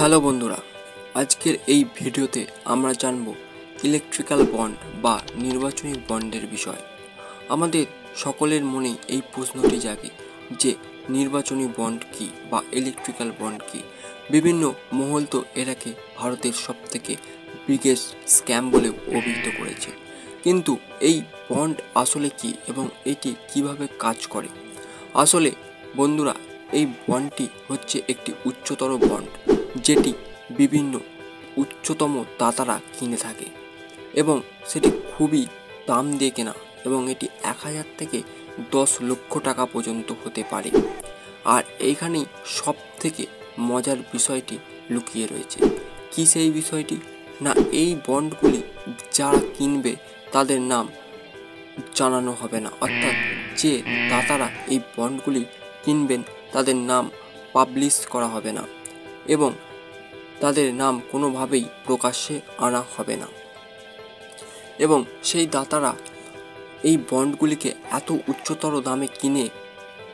Hello বন্ধুরা, আজকের এই ভিডিওতে আমরা জানব ইলেকট্রিক্যাল বন্ড বা নির্বাচনী বন্ডের বিষয়। আমাদের সকলের মনেই এই প্রশ্নটি জাগে যে নির্বাচনী বন্ড কী বা ইলেকট্রিক্যাল বন্ড কী। বিভিন্ন মহল তো এটাকে ভারতের সবথেকে বিগেস্ট স্ক্যাম বলেও অভিহিত করেছে। কিন্তু এই বন্ড আসলে কী এবং এটি কিভাবে কাজ করে? আসলে বন্ধুরা, এই বন্ডটি হচ্ছে একটি উচ্চতর বন্ড যেটি বিভিন্ন উচ্চতম দাতারা কিনে থাকে এবং সেটি খুবই দাম দিয়ে কেনা এবং এটি 1000 থেকে 10 লক্ষ টাকা পর্যন্ত হতে পারে। আর এইখানেই সব থেকে মজার বিষয়টি লুকিয়ে রয়েছে। কি সেই বিষয়টি? না, এই বন্ডগুলি যারা কিনবে তাদের নাম জানানো হবে না, অর্থাৎ যে দাতারা এই বন্ডগুলি কিনবেন তাদের নাম পাবলিশ করা হবে না এবং তাদের নাম কোনোভাবেই প্রকাশ্যে আনা হবে না এবং সেই দাতারা এই বন্ডগুলিকে এত উচ্চতর দামে কিনে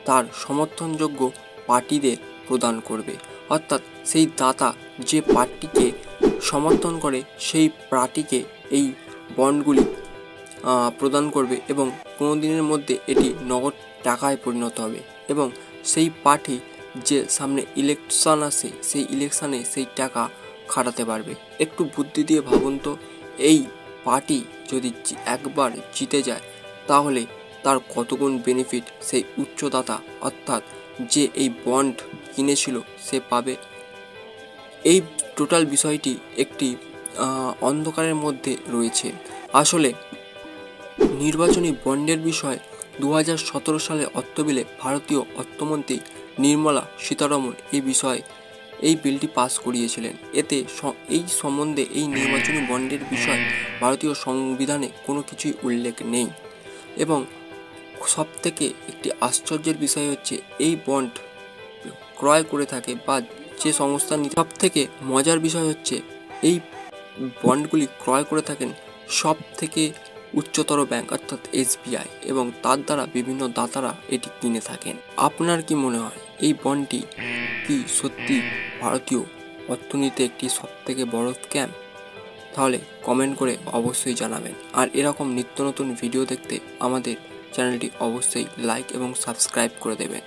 তার সমর্থনযোগ্য পার্টিদের প্রদান করবে। অর্থাৎ সেই দাতা যে পার্টিকে সমর্থন করে সেই পার্টিকে এই বন্ডগুলি প্রদান করবে এবং 15 দিনের মধ্যে এটি নগদ টাকায় পরিণত হবে এবং সেই পার্টি যে সামনে ইলেকশন আসে সেই ইলেকশানে সেই টাকা খাটাতে পারবে। একটু বুদ্ধি দিয়ে ভাবুন তো, এই পার্টি যদি একবার জিতে যায় তাহলে তার কতগুণ বেনিফিট সেই উচ্চদাতা অর্থাৎ যে এই বন্ড কিনেছিল সে পাবে। এই টোটাল বিষয়টি একটি অন্ধকারের মধ্যে রয়েছে। আসলে নির্বাচনী বন্ডের বিষয় 2017 সালে অর্থ বিলে ভারতীয় অর্থমন্ত্রী নির্মলা সীতারমণ এই বিলটি পাস করিয়েছিলেন। এতে এই সম্বন্ধে এই নির্বাচনী বন্ডের বিষয় ভারতীয় সংবিধানে কোনো কিছুই উল্লেখ নেই এবং সবথেকে একটি আশ্চর্যের বিষয় হচ্ছে এই বন্ড ক্রয় করে থাকে বা যে সংস্থা সবথেকে মজার বিষয় হচ্ছে এই বন্ডগুলি ক্রয় করে থাকেন সব থেকে উচ্চতর ব্যাংক অর্থাৎ SBI এবং তার দ্বারা বিভিন্ন দাতারা এটি কিনে থাকেন। আপনার কি মনে হয় এই বন্ডটি কি সত্যি ভারতীয় অর্থনীতিতে একটি সবথেকে বড় স্ক্যাম? তাহলে কমেন্ট করে অবশ্যই জানাবেন। আর এরকম নিত্য নতুন ভিডিও দেখতে আমাদের চ্যানেলটি অবশ্যই লাইক এবং সাবস্ক্রাইব করে দেবেন।